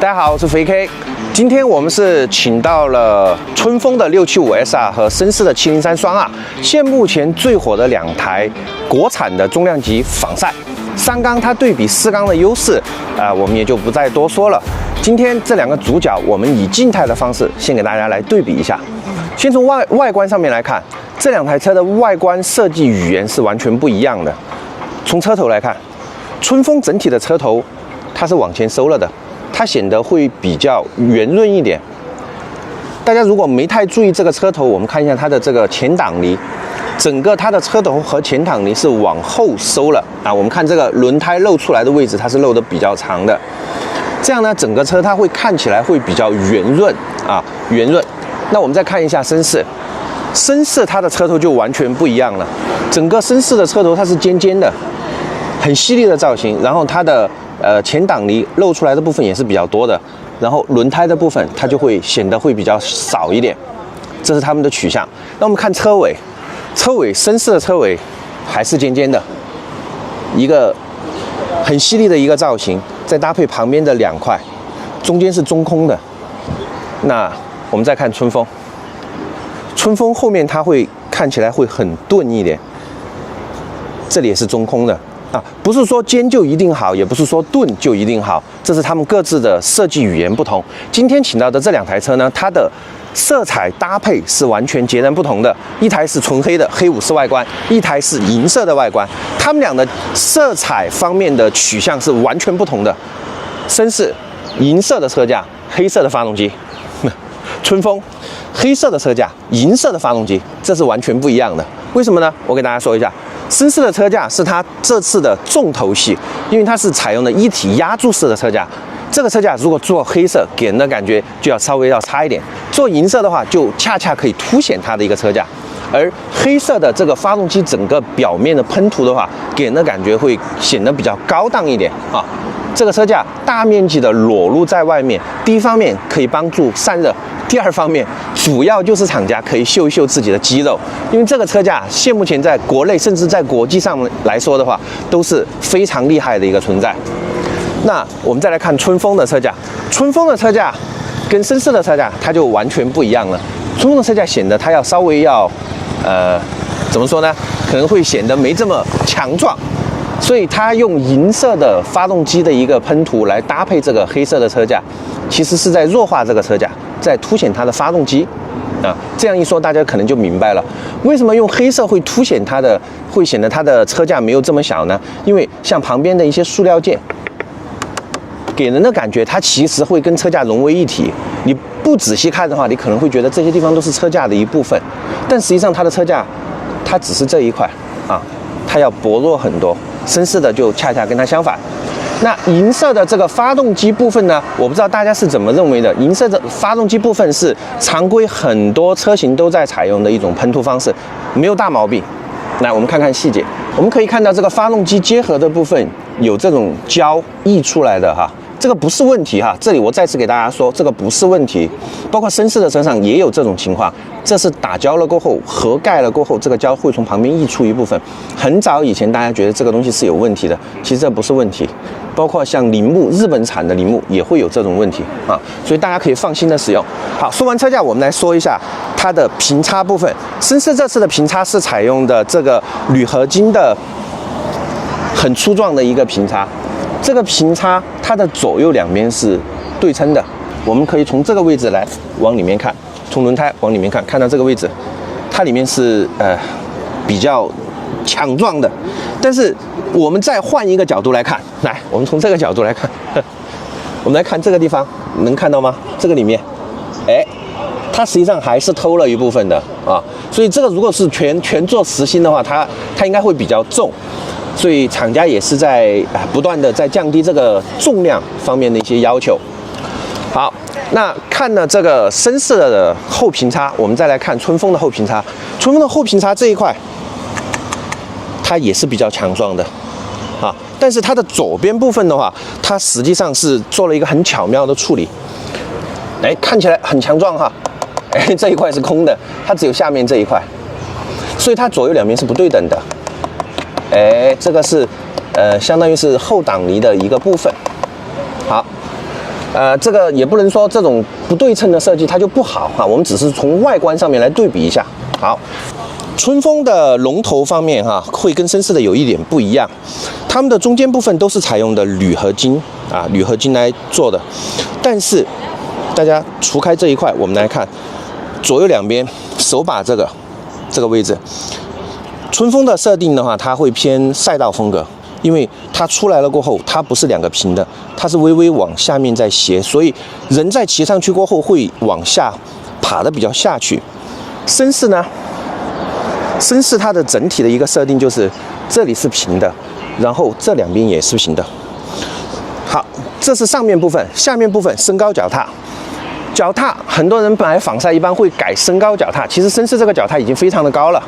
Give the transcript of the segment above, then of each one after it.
大家好，我是肥 K。今天我们是请到了春风的675SR 和绅士的703双2，现目前最火的2台国产的重量级仿赛。3缸它对比4缸的优势，我们也就不再多说了。今天这2个主角，我们以静态的方式先给大家来对比一下。先从外观上面来看，这2台车的外观设计语言是完全不一样的。从车头来看，春风整体的车头它是往前收了的。它显得会比较圆润一点。大家如果没太注意这个车头，我们看一下它的这个前挡泥，整个它的车头和前挡泥是往后收了啊。我们看这个轮胎露出来的位置，它是露得比较长的。这样呢，整个车它会看起来会比较圆润啊，圆润。那我们再看一下绅士，绅士它的车头就完全不一样了。整个绅士的车头它是尖尖的，很犀利的造型，然后它的前挡泥露出来的部分也是比较多的，然后轮胎的部分它就会显得会比较少一点，这是他们的取向。那我们看车尾，绅士的车尾还是尖尖的，一个很犀利的一个造型，再搭配旁边的2块，中间是中空的。那我们再看春风，春风后面它会看起来会很钝一点，这里也是中空的。不是说尖就一定好，也不是说钝就一定好，这是他们各自的设计语言不同。今天请到的这2台车呢，它的色彩搭配是完全截然不同的。一台是纯黑的黑武士外观，一台是银色的外观，它们俩的色彩方面的取向是完全不同的。绅士银色的车架，黑色的发动机；春风黑色的车架，银色的发动机，这是完全不一样的。为什么呢？我给大家说一下。绅士的车架是它这次的重头戏，因为它是采用的一体压铸式的车架。这个车架如果做黑色，给人的感觉就稍微差一点；做银色的话，就恰恰可以凸显它的一个车架。而黑色的这个发动机整个表面的喷涂的话，给人的感觉会显得比较高档一点啊。这个车架大面积的裸露在外面，第一方面可以帮助散热，第二方面主要就是厂家可以秀一秀自己的肌肉，因为这个车架现目前在国内甚至在国际上来说的话，都是非常厉害的一个存在。那我们再来看春风的车架，春风的车架跟绅士的车架它就完全不一样了。春风的车架显得它要稍微怎么说呢？可能会显得没这么强壮。所以它用银色的发动机的一个喷涂来搭配这个黑色的车架，其实是在弱化这个车架，在凸显它的发动机啊。这样一说，大家可能就明白了，为什么用黑色会凸显它的，会显得它的车架没有这么小呢？因为像旁边的一些塑料件，给人的感觉它其实会跟车架融为一体。你不仔细看的话，你可能会觉得这些地方都是车架的一部分，但实际上它的车架，它只是这一块啊，它要薄弱很多。绅士的就恰恰跟它相反。那银色的这个发动机部分呢，我不知道大家是怎么认为的。银色的发动机部分是常规很多车型都在采用的一种喷涂方式，没有大毛病。来，我们看看细节，我们可以看到这个发动机结合的部分有这种胶溢出来的哈。这个不是问题哈，这里我再次给大家说，这个不是问题。包括绅士的车上也有这种情况，这是打胶了过后，合盖了过后，这个胶会从旁边溢出一部分。很早以前大家觉得这个东西是有问题的，其实这不是问题。包括像铃木，日本产的铃木也会有这种问题啊，所以大家可以放心的使用。好，说完车架，我们来说一下它的平叉部分。绅士这次的平叉是采用的这个铝合金的很粗壮的一个平叉。这个平叉它的左右两边是对称的，我们可以从这个位置来往里面看，从轮胎往里面看，看到这个位置，它里面是比较强壮的。但是我们再换一个角度来看，来，我们从这个角度来看，我们来看这个地方，能看到吗？这个里面，它实际上还是偷了一部分的啊。所以这个如果是全做实心的话，它应该会比较重。所以厂家也是在不断的在降低这个重量方面的一些要求。好，那看了这个绅士的后平叉，我们再来看春风的后平叉。春风的后平叉这一块，它也是比较强壮的啊，但是它的左边部分的话，它实际上是做了一个很巧妙的处理。看起来很强壮哈，这一块是空的，它只有下面这一块，所以它左右两边是不对等的。这个是相当于是后挡泥的一个部分。好，这个也不能说这种不对称的设计它就不好啊，我们只是从外观上面来对比一下。好，春风的龙头方面会跟绅士的有一点不一样，它们的中间部分都是采用的铝合金铝合金来做的，但是大家除开这一块，我们来看左右两边手把这个位置，春风的设定的话，它会偏赛道风格。因为它出来了过后，它不是两个平的，它是微微往下面在斜，所以人在骑上去过后会往下爬的比较下去。绅士呢，绅士它的整体的一个设定就是这里是平的，然后这两边也是平的。好，这是上面部分，下面部分升高脚踏。脚踏很多人本来仿赛一般会改升高脚踏，其实绅士这个脚踏已经非常的高了，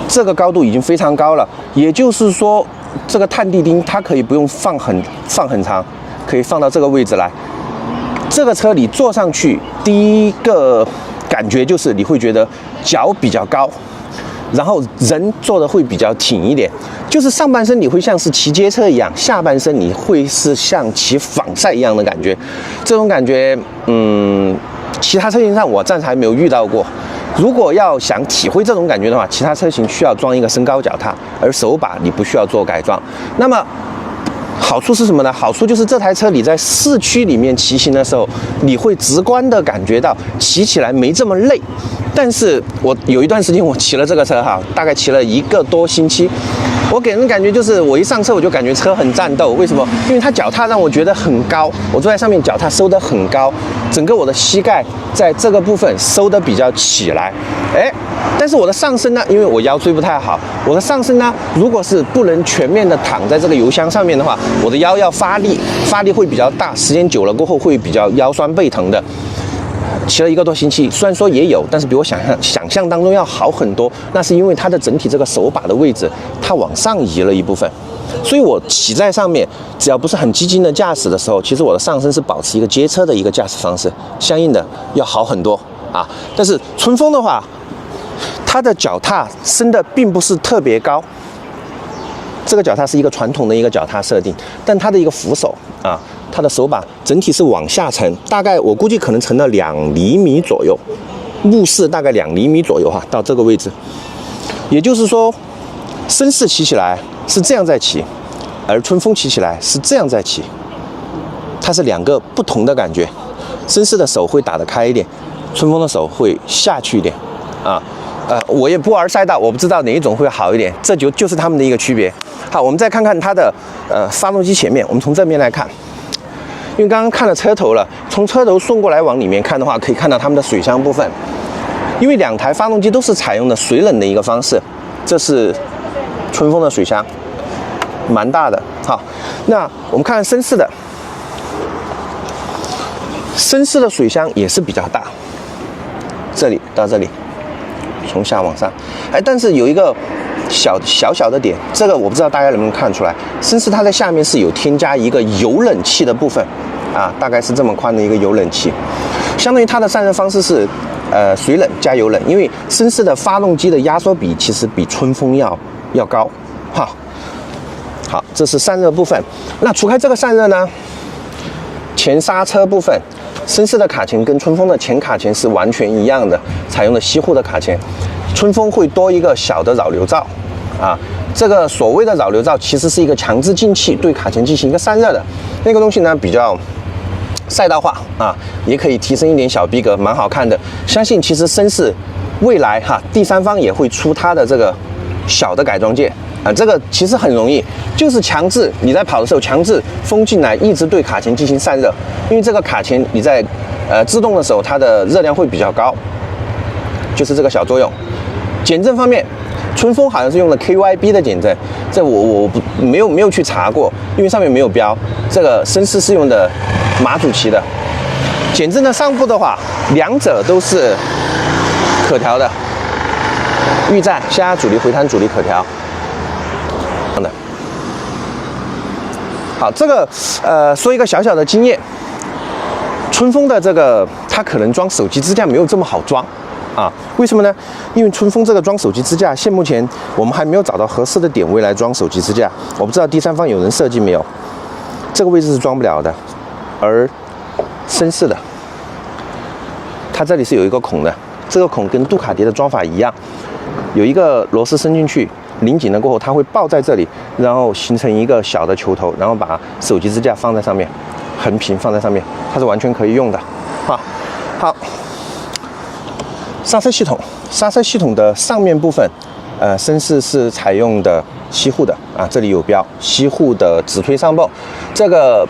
这个高度已经非常高了，也就是说。这个碳地钉它可以不用放很长，可以放到这个位置来。这个车你坐上去，第一个感觉就是你会觉得脚比较高，然后人坐的会比较挺一点，就是上半身你会像是骑街车一样，下半身你会是像骑仿赛一样的感觉。这种感觉，其他车型上我暂时还没有遇到过。如果要想体会这种感觉的话，其他车型需要装一个升高脚踏，而手把你不需要做改装。那么好处是什么呢？好处就是这台车你在市区里面骑行的时候，你会直观的感觉到骑起来没这么累。但是我有一段时间我骑了这个车大概骑了1个多星期，我给人感觉就是我一上车我就感觉车很战斗。为什么？因为它脚踏让我觉得很高，我坐在上面脚踏收得很高，整个我的膝盖在这个部分收得比较起来。但是我的上身呢，因为我腰椎不太好，我的上身呢，如果是不能全面的躺在这个油箱上面的话，我的腰要发力会比较大，时间久了过后会比较腰酸背疼的。骑了1个多星期，虽然说也有，但是比我想象当中要好很多。那是因为它的整体这个手把的位置，它往上移了一部分，所以我骑在上面，只要不是很激进的驾驶的时候，其实我的上身是保持一个街车的一个驾驶方式，相应的要好很多啊。但是春风的话，它的脚踏升的并不是特别高，这个脚踏是一个传统的一个脚踏设定，但它的一个扶手它的手把整体是往下沉，大概我估计可能沉了2厘米左右，目视大概2厘米左右到这个位置。也就是说，绅士骑起来是这样在骑，而春风骑起来是这样在骑，它是2个不同的感觉。绅士的手会打得开一点，春风的手会下去一点我也不玩赛道，我不知道哪一种会好一点，这就是它们的一个区别。好，我们再看看它的发动机前面，我们从正面来看。因为刚刚看了车头了，从车头顺过来往里面看的话，可以看到它们的水箱部分。因为2台发动机都是采用的水冷的一个方式，这是春风的水箱，蛮大的。好，那我们看绅士的，绅士的水箱也是比较大，这里到这里，从下往上。但是有一个小的点，这个我不知道大家能不能看出来，绅士它在下面是有添加一个有冷气的部分大概是这么宽的一个有冷气，相当于它的散热方式是水冷加油冷，因为绅士的发动机的压缩比其实比春风要高。好，这是散热部分。那除开这个散热呢，前刹车部分，绅士的卡钳跟春风的前卡钳是完全一样的，采用了西护的卡钳。春风会多一个小的扰流罩这个所谓的扰流罩其实是一个强制进气对卡钳进行一个散热的那个东西呢，比较赛道化也可以提升一点小逼格，蛮好看的。相信其实绅士未来第三方也会出它的这个小的改装件这个其实很容易，就是强制你在跑的时候强制风进来，一直对卡钳进行散热，因为这个卡钳你在制动的时候它的热量会比较高，就是这个小作用。减震方面，春风好像是用了 KYB 的减震，这我没有去查过，因为上面没有标。这个绅士是用的马祖奇的。减震的上部的话，2者都是可调的，预站、下压阻力、回弹阻力可调。好，这个说一个小小的经验，春风的这个它可能装手机支架没有这么好装。为什么呢？因为春风这个装手机支架，现目前我们还没有找到合适的点位来装手机支架。我不知道第三方有人设计没有，这个位置是装不了的。而绅士的，它这里是有一个孔的，这个孔跟杜卡迪的装法一样，有一个螺丝伸进去，拧紧了过后，它会抱在这里，然后形成一个小的球头，然后把手机支架放在上面，横屏放在上面，它是完全可以用的。好，刹车系统，刹车系统的上面部分，绅士是采用的西护的啊，这里有标西护的直推上泵。这个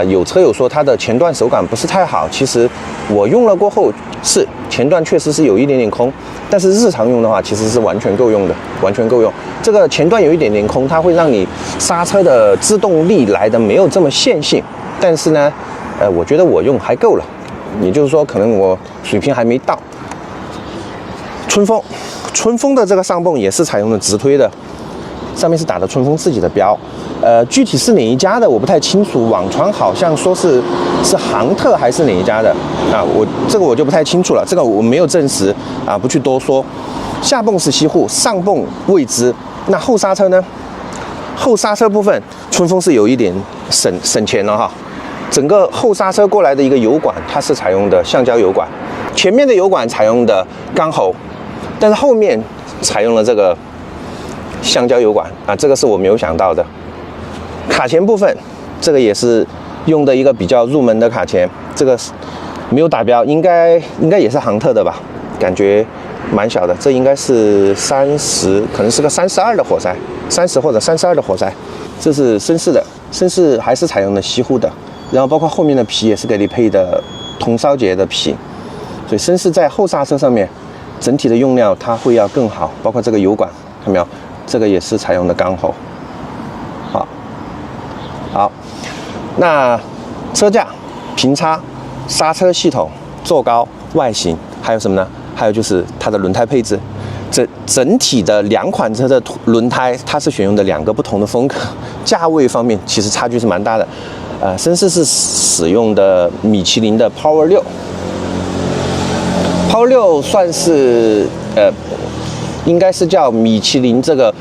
有车友说它的前段手感不是太好，其实我用了过后是前段确实是有一点点空，但是日常用的话其实是完全够用的，完全够用。这个前段有一点点空，它会让你刹车的制动力来的没有这么线性，但是呢，我觉得我用还够了，也就是说可能我水平还没到。春风的这个上泵也是采用的直推的，上面是打的春风自己的标，具体是哪一家的我不太清楚，网传好像说是杭特还是哪一家的啊，这个我就不太清楚了，这个我没有证实啊，不去多说。下泵是西护，上泵未知。那后刹车呢？后刹车部分，春风是有一点省钱了哈。整个后刹车过来的一个油管，它是采用的橡胶油管，前面的油管采用的钢喉，但是后面采用了这个橡胶油管啊，这个是我没有想到的。卡钳部分，这个也是用的一个比较入门的卡钳，这个没有打标，应该也是杭特的吧，感觉蛮小的，这应该是30，可能是个32的活塞，30或者32的活塞。这是绅士的，绅士还是采用的西护的，然后包括后面的皮也是给你配的铜烧结的皮，所以绅士在后刹车上面整体的用料它会要更好，包括这个油管，看到没有？这个也是采用的钢喉。好，那车架、平叉、刹车系统、坐高、外形，还有什么呢？还有就是它的轮胎配置。整体的两款车的轮胎，它是选用的2个不同的风格，价位方面其实差距是蛮大的。绅士是使用的米其林的 Power 6，Power 6算是应该是叫米其林这个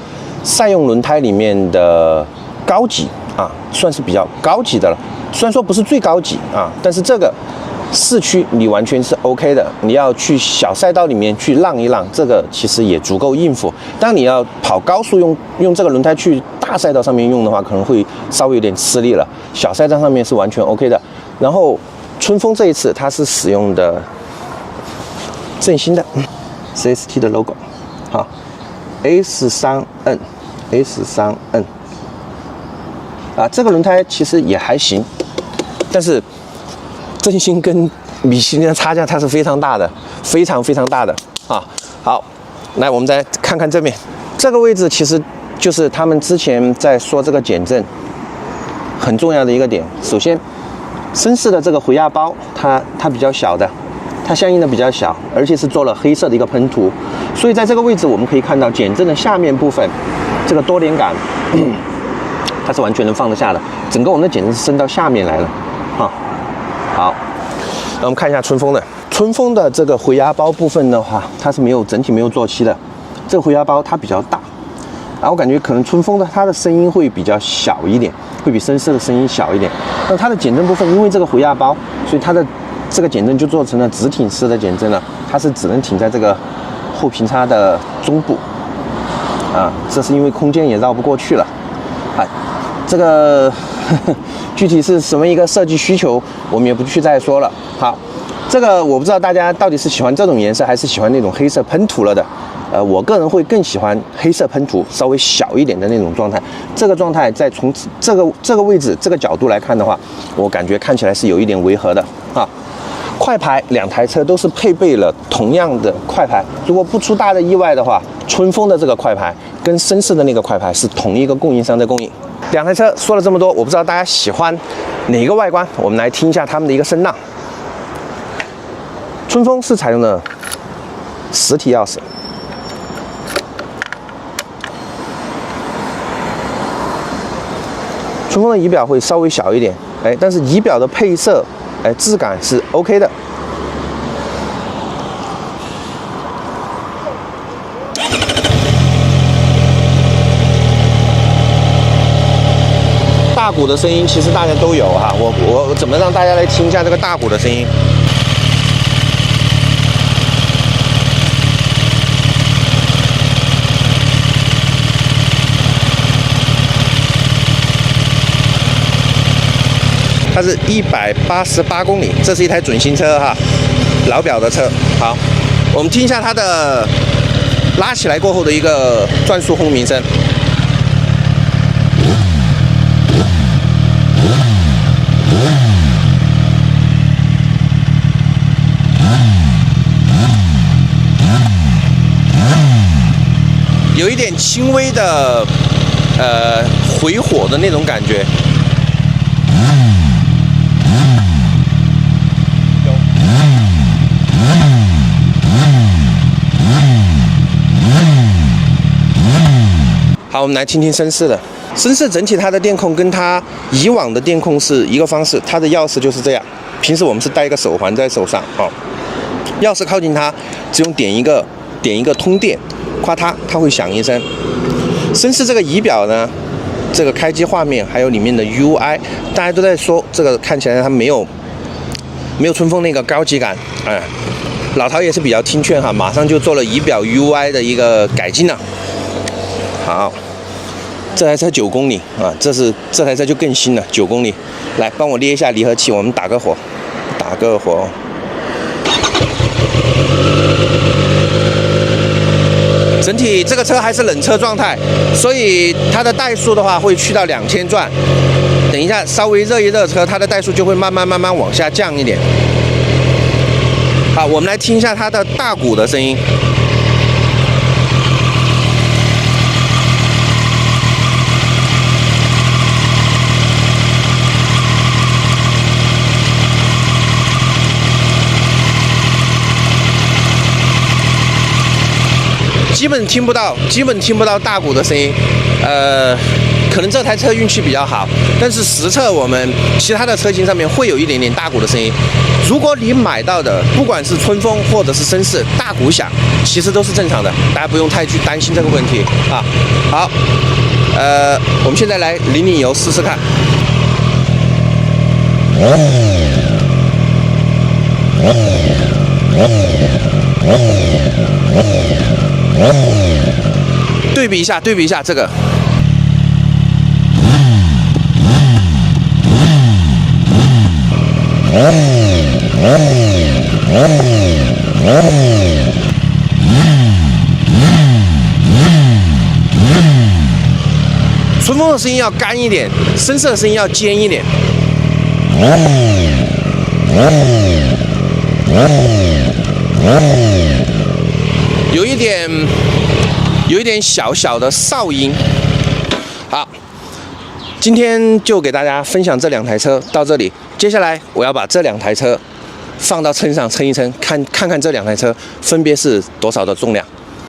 赛用轮胎里面的高级啊，算是比较高级的了。虽然说不是最高级啊，但是这个市区你完全是 OK 的。你要去小赛道里面去浪一浪，这个其实也足够应付。当你要跑高速用这个轮胎去大赛道上面用的话，可能会稍微有点吃力了。小赛道上面是完全 OK 的。然后春风这一次它是使用的正新的 CST 的 logo， 好 ，S3N 啊，这个轮胎其实也还行，但是正新跟米其林的差价它是非常大的，非常大的啊。好，来我们再看看正面，这个位置其实就是他们之前在说这个减震很重要的一个点。首先，绅士的这个回压包它比较小的，它相应的比较小，而且是做了黑色的一个喷涂，所以在这个位置我们可以看到减震的下面部分这个多连杆它是完全能放得下的，整个我们的减震是升到下面来了啊。好，那我们看一下春风的这个回压包部分的话，它是整体没有做漆的，这个回压包它比较大，然后我感觉可能春风的它的声音会比较小一点，会比绅士的声音小一点。那它的减震部分，因为这个回压包，所以它的这个减震就做成了直挺式的减震了，它是只能挺在这个后平叉的中部啊，这是因为空间也绕不过去了。哎，这个具体是什么一个设计需求，我们也不去再说了。好，这个我不知道大家到底是喜欢这种颜色，还是喜欢那种黑色喷涂了的。我个人会更喜欢黑色喷涂，稍微小一点的那种状态。这个状态在从这个位置、这个角度来看的话，我感觉看起来是有一点违和的啊。快排2台车都是配备了同样的快排，如果不出大的意外的话，春风的这个快排跟绅士的那个快排是同一个供应商的供应。2台车说了这么多，我不知道大家喜欢哪个外观，我们来听一下他们的一个声浪。春风是采用的实体钥匙，春风的仪表会稍微小一点，但是仪表的配色，质感是 OK 的。大大鼓的声音其实大家都有哈，我怎么让大家来听一下这个大鼓的声音？它是188公里，这是一台准新车哈，老表的车。好，我们听一下它的拉起来过后的一个转速轰鸣声。有一点轻微的回火的那种感觉。好，我们来听听绅士的。绅士整体它的电控跟它以往的电控是一个方式，它的钥匙就是这样。平时我们是戴一个手环在手上，钥匙靠近它，只用点一个通电，夸它会响一声。绅士这个仪表呢，这个开机画面还有里面的 UI， 大家都在说这个看起来它没有春风那个高级感，老陶也是比较听劝哈，马上就做了仪表 UI 的一个改进了。好，这台车9公里啊，这台车就更新了，9公里。来，帮我捏一下离合器，我们打个火。整体这个车还是冷车状态，所以它的怠速的话会去到2000转。等一下稍微热一热车，它的怠速就会慢慢往下降一点。好，我们来听一下它的大鼓的声音。基本听不到大鼓的声音，可能这台车运气比较好，但是实测我们其他的车型上面会有一点点大鼓的声音。如果你买到的不管是春风或者是绅士，大鼓响其实都是正常的，大家不用太去担心这个问题啊。好，我们现在来淋油试试看。对比一下这个。春风的声音要干一点，绅士的声音要尖一点。有一点小小的哨音。好，今天就给大家分享这2台车到这里。接下来我要把这2台车放到秤上称一称，看看这2台车分别是多少的重量。